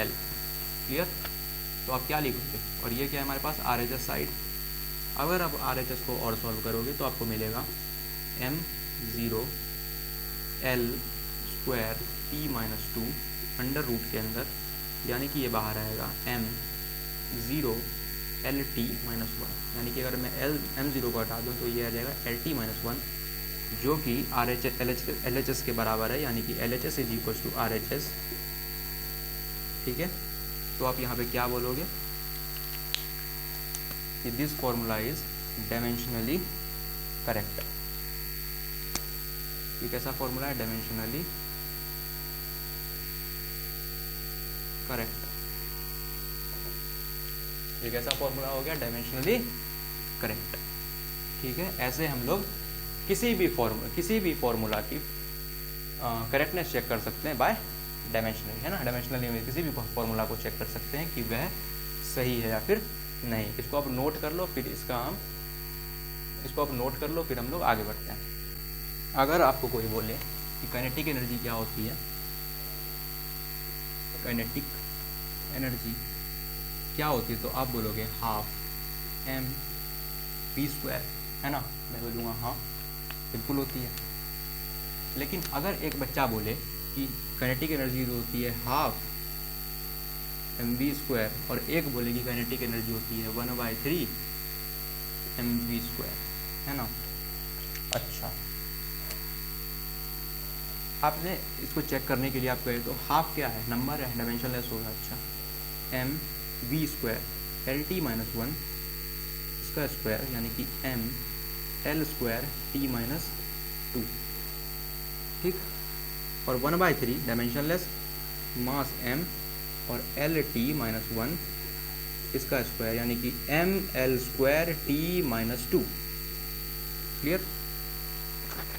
L। Clear? तो आप क्या लिखोगे? और ये क्या है हमारे पास? RHS side. अगर आप RHS को और सॉल्व करोगे तो आपको मिलेगा M0 L square T-2 under root के अंदर, यानी कि ये बाहर आएगा M0 LT-1, यानी कि अगर मैं M0 को हटा दूँ तो ये आ जाएगा LT-1, जो कि LHS के बराबर है, यानी कि LHS is equals to RHS। ठीक है, तो आप यहाँ पे क्या बोलोगे कि this formula is dimensionally correct. ये कैसा फॉर्मूला है? Dimensionally correct. ये कैसा फॉर्मूला हो गया? Dimensionally correct. ठीक है, ऐसे हम लोग किसी भी फॉर्मूला की करेक्टनेस चेक कर सकते हैं बाय डायमेंशनली, है ना। डायमेंशनली में किसी भी फॉर्मूला को चेक कर सकते हैं कि वह सही है या फिर नहीं। इसको आप नोट कर लो, फिर इसको आप नोट कर लो, फिर हम लोग आगे बढ़ते हैं। अगर आपको कोई बोले कि काइनेटिक एनर्जी क्या होती है, काइनेटिक एनर्जी क्या होती है, तो आप बोलोगे हाफ एम वी स्क्वायर, है ना। मैं बोलूँगा हाँ बिल्कुल होती है। लेकिन अगर एक बच्चा बोले कि काइनेटिक एनर्जी जो होती है हाफ एम वी स्क्वायर, और एक बोले कि काइनेटिक एनर्जी होती है 1/3 एम वी स्क्वायर, है ना। अच्छा, आपने इसको चेक करने के लिए आप कहें तो हाफ क्या है? नंबर है, डायमेंशनलेस होगा। अच्छा, m v square l T minus 1 इसका स्क्वायर यानी कि m l square t minus 2, ठीक। और 1/3 डायमेंशनलेस, मास m और एल टी माइनस 1 इसका स्क्वायर यानी कि m l square t minus 2। Clear?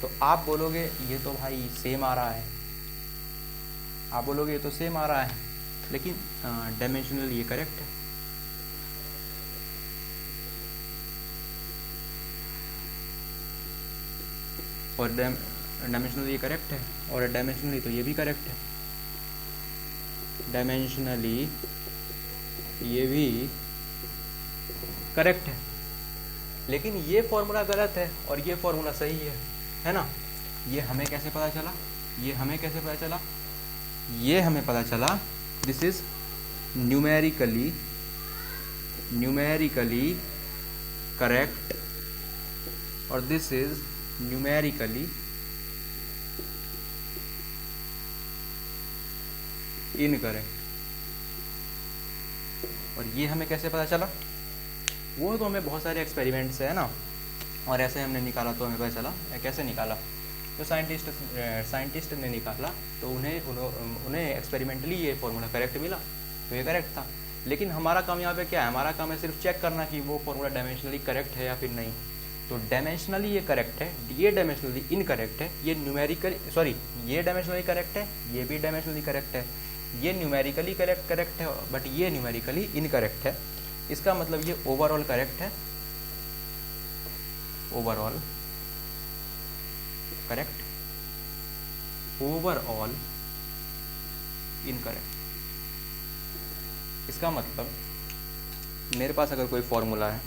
तो आप बोलोगे ये तो भाई सेम आ रहा है, आप बोलोगे ये तो सेम आ रहा है, लेकिन डायमेंशनल ये करेक्ट है। और डायमेंशनली ये करेक्ट है, और डायमेंशनली तो ये भी करेक्ट है। डायमेंशनली ये भी करेक्ट है, लेकिन ये फॉर्मूला गलत है और ये फॉर्मूला सही है ना। ये हमें कैसे पता चला? ये हमें पता चला दिस इज न्यूमेरिकली करेक्ट और दिस इज न्यूमेरिकली इनकरेक्ट। और ये हमें कैसे पता चला? वो तो हमें बहुत सारे एक्सपेरिमेंट्स है ना, और ऐसे हमने निकाला तो हमें पता चला। कैसे निकाला? तो साइंटिस्ट ने निकाला तो उन्हें एक्सपेरिमेंटली ये फॉर्मूला करेक्ट मिला, तो ये करेक्ट था। लेकिन हमारा काम यहाँ पे क्या है? हमारा काम है सिर्फ चेक करना कि वो फॉर्मूला डायमेंशनली करेक्ट है या फिर नहीं। तो डायमेंशनली ये करेक्ट है, ये डायमेंशनली इनकरेक्ट है, ये ये डायमेंशनली करेक्ट है, ये भी डायमेंशनली करेक्ट है, ये न्यूमेरिकली करेक्ट है, बट ये न्यूमेरिकली इनकरेक्ट है। इसका मतलब ये ओवरऑल करेक्ट है, ओवरऑल करेक्ट, ओवरऑल इनकरेक्ट। इसका मतलब मेरे पास अगर कोई फॉर्मूला है,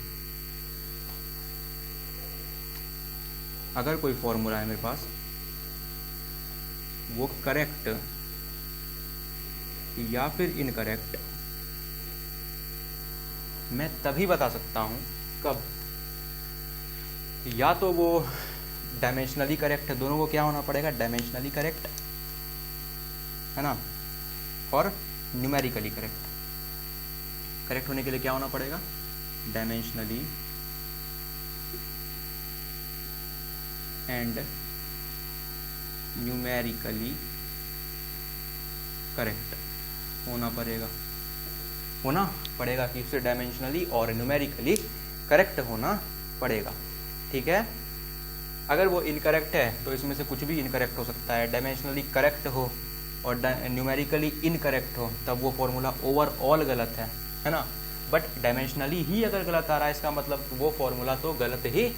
मेरे पास, वो करेक्ट या फिर इनकरेक्ट, मैं तभी बता सकता हूं। कब? या तो वो डायमेंशनली करेक्ट है, दोनों को क्या होना पड़ेगा? डायमेंशनली करेक्ट, है ना, और न्यूमेरिकली करेक्ट। करेक्ट होने के लिए क्या होना पड़ेगा? डायमेंशनली एंड न्यूमेरिकली करेक्ट होना पड़ेगा कि उसे डायमेंशनली और न्यूमेरिकली करेक्ट होना पड़ेगा। ठीक है। अगर वो इनकरेक्ट है तो इसमें से कुछ भी इनकरेक्ट हो सकता है। डायमेंशनली करेक्ट हो और न्यूमेरिकली इनकरेक्ट हो तब वो फॉर्मूला ओवरऑल गलत है ना। बट डायमेंशनली ही अगर गलत आ रहा है इसका मतलब वो फॉर्मूला तो गलत है।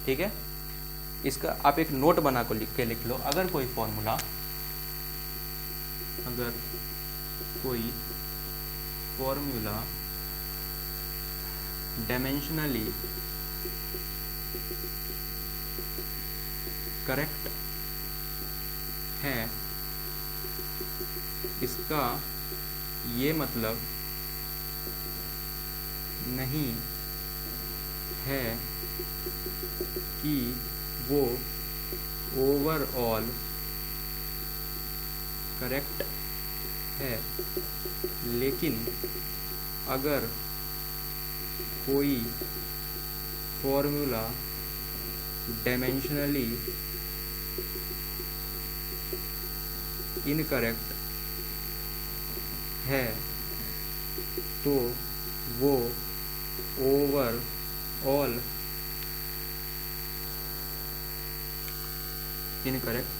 ठीक है। इसका आप एक नोट बना को लिख लो। अगर कोई फॉर्मूला डायमेंशनली करेक्ट है, इसका ये मतलब नहीं है कि वो ओवरऑल करेक्ट है। लेकिन अगर कोई फॉर्मूला डायमेंशनली इनकरेक्ट है तो वो ओवरऑल इनकरेक्ट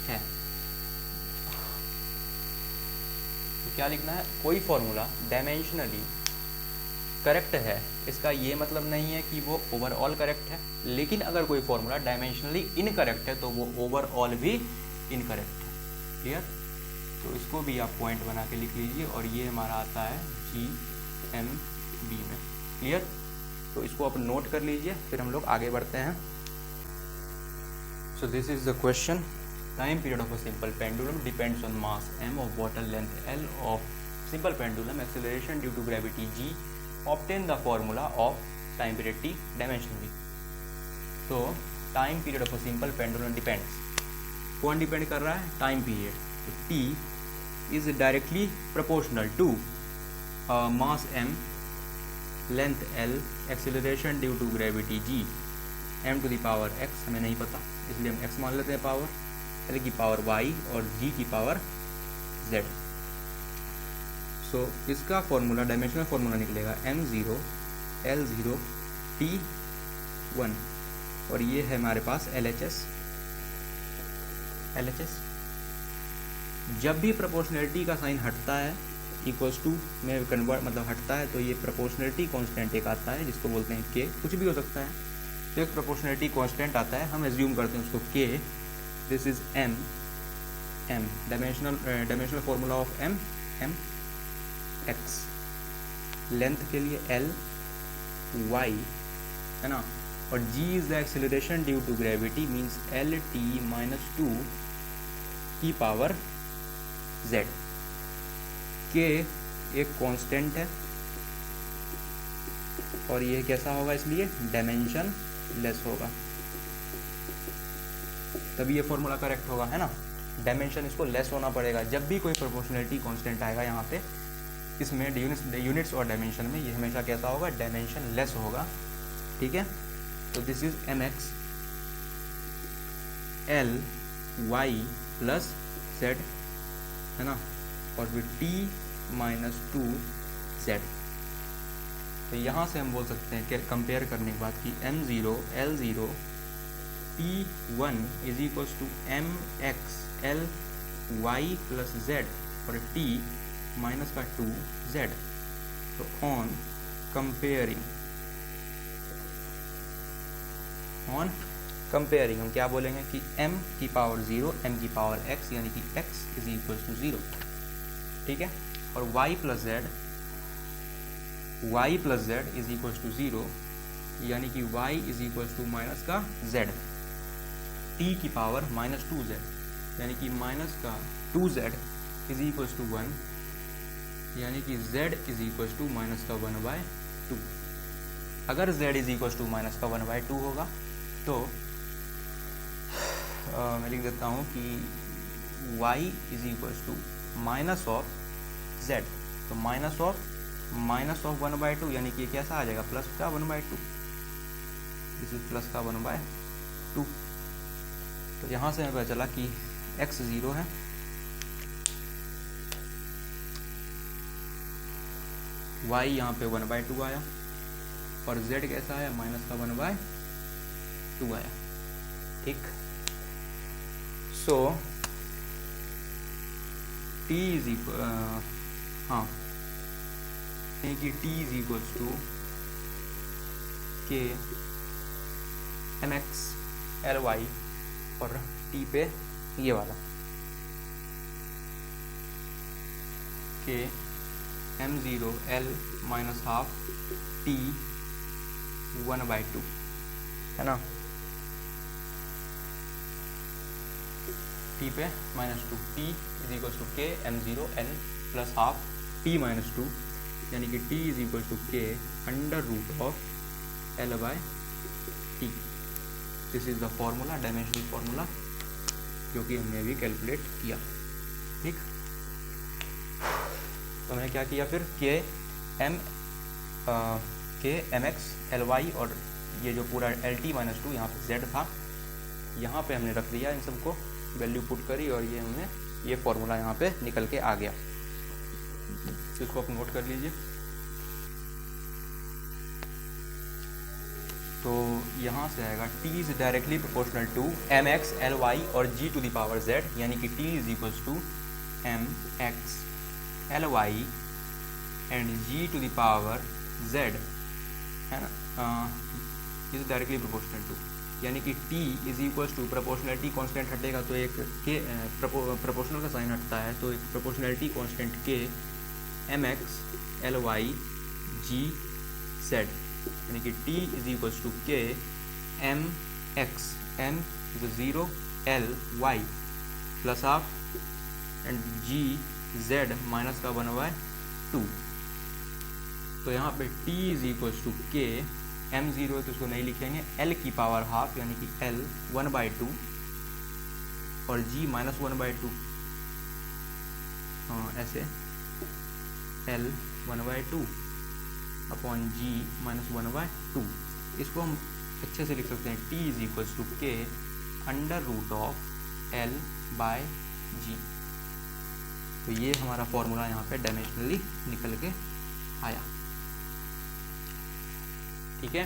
है। तो क्या लिखना है, कोई फॉर्मूला डायमेंशनली करेक्ट है, इसका ये मतलब नहीं है कि वो ओवरऑल करेक्ट है, लेकिन अगर कोई फॉर्मूला डायमेंशनली इनकरेक्ट है तो वो ओवरऑल भी इनकरेक्ट है। क्लियर? तो इसको भी आप पॉइंट बना के लिख लीजिए और ये हमारा आता है GMB में। क्लियर? तो इसको आप नोट कर लीजिए, फिर हम लोग आगे बढ़ते हैं। So this is the question. Time period of a simple pendulum depends on mass m of water length L of simple pendulum, acceleration due to gravity g, obtain the formula of time period t dimensionally। तो time period of a simple pendulum depends, कौन depend कर रहा है, time period. तो t is directly proportional to mass m, length l, acceleration due to gravity g, m to the power x हमें नहीं पता इसलिए हम x मान लेते हैं पावर, l की पावर y और g की पावर z। सो इसका फॉर्मूला डायमेंशनल फॉर्मूला निकलेगा m0 l0 t1 और ये है हमारे पास LHS। जब भी प्रोपोर्शनलिटी का साइन हटता है इक्वल्स टू में कन्वर्ट मतलब हटता है तो ये प्रोपोर्शनलिटी कांस्टेंट एक आता है जिसको बोलते हैं k, कुछ भी हो सकता है। तो एक प्रोपोर्शनलिटी कांस्टेंट आता है, हम एज्यूम करते हैं उसको k। This is m dimensional formula of m x, length के लिए l y है ना, और g is the acceleration due to gravity means l t minus 2 की पावर z। k एक कांस्टेंट है और ये कैसा होगा, इसलिए डायमेंशन लेस होगा, तभी ये फॉर्मूला करेक्ट होगा, है ना। डायमेंशन इसको लेस होना पड़ेगा जब भी कोई प्रोपोर्शनलिटी कांस्टेंट आएगा यहाँ पे, इसमें यूनिट्स और डायमेंशन में ये हमेशा कैसा होगा, डायमेंशन लेस होगा। ठीक है, तो this is mx l y plus z है ना, और फिर t माइनस 2 z। तो यहाँ से हम बोल सकते हैं कि कंपेयर करने के बाद कि m0 l0 t1 is equals to mx l y plus z और t माइनस का 2 z। तो ऑन कंपेयरिंग हम क्या बोलेंगे कि m की पावर 0 m की पावर x यानी कि x इज इक्वल्स टू 0। ठीक है, और y plus z is equals to 0 यानी कि y is equals to minus का z, t की पावर माइनस 2z यानी कि माइनस का 2z इज इक्वल्स टू 1 यानी कि z is equals to minus का 1/2। अगर z is equals to minus का 1/2 होगा तो मैं लिख देता हूँ कि y is equals to minus of z। तो माइनस ऑफ 1/2 यानी कि कैसा आ जाएगा, प्लस का 1/2, दिस इज प्लस का 1/2। तो यहाँ से हमें पता चला कि x 0 है, y यहाँ पे 1/2 आया और z कैसा है, माइनस का 1/2 आया। ठीक, सो t इज इक्वल कि t is equals to k mx ly और t पे ये वाला k m0 l minus half t 1/2 है ना, t पे -2 t is equal to k m0 l plus half t -2 यानी कि t is equal to k under root of l/t। This is the formula, dimensional formula जो कि हमने अभी calculate किया। ठीक, तो मैंने क्या किया फिर k mx ly और ये जो पूरा LT माइनस 2 यहाँ पे z था, यहाँ पे हमने रख दिया, इन सबको वैल्यू पुट करी और ये हमने ये फॉर्मूला यहाँ पे निकल के आ गया। तो इसको आप नोट कर लीजिए। तो यहाँ से आएगा t is directly proportional to mx ly और g to the power z, यानी कि t is equals to mx ly and g to the power z, है ना, इज डायरेक्टली प्रोपोर्शनल टू, यानी कि t is equals to proportionality constant हटेगा तो एक के प्रोपोर्शनल का साइन हटता है, तो एक प्रोपोर्शनलिटी कांस्टेंट के mx ly g z, यानी कि t is equals to k m x, m is 0 l y plus half and g z minus का 1/2। तो यहाँ पे t is equals to k m 0 तो इसको नहीं लिखेंगे, l की पावर हाफ यानी कि l 1/2 और g माइनस 1/2, ऐसे l 1/2 अपॉन g माइनस 1/2। इसको हम अच्छे से लिख सकते हैं, t is equals to k under root of l by g। तो ये हमारा फॉर्मूला यहाँ पे डायमेंशनली निकल के आया। ठीक है,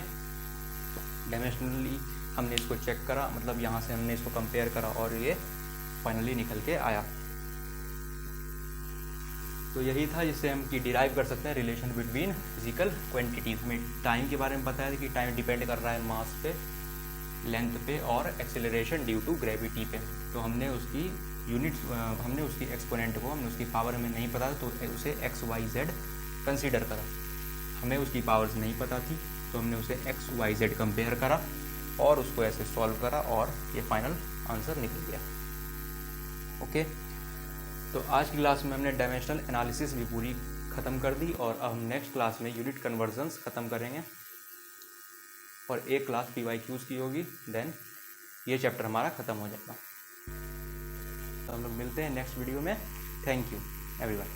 डायमेंशनली हमने इसको चेक करा, मतलब यहाँ से हमने इसको कंपेयर करा और ये फाइनली निकल के आया। तो यही था जिससे हम कि डिराइव कर सकते हैं रिलेशन बिटवीन फिजिकल क्वांटिटीज़ में। टाइम के बारे में बताया था कि टाइम डिपेंड कर रहा है मास पे, लेंथ पे और एक्सेलरेशन ड्यू टू ग्रेविटी पे। तो हमने उसकी यूनिट्स, हमने उसकी एक्सपोनेंट को, हमने उसकी पावर हमें नहीं पता तो उसे x y z कंसीडर करा। हमें उसकी पावर्स नहीं पता थी तो हमने उसे x y z कंपेयर करा और उसको ऐसे सॉल्व करा और ये फाइनल आंसर निकल गया। ओके, तो आज की क्लास में हमने डायमेंशनल एनालिसिस भी पूरी ख़त्म कर दी और अब हम नेक्स्ट क्लास में यूनिट कन्वर्जन्स ख़त्म करेंगे और एक क्लास PYQs की होगी, देन ये चैप्टर हमारा ख़त्म हो जाएगा। तो हम लोग मिलते हैं नेक्स्ट वीडियो में। Thank you everyone.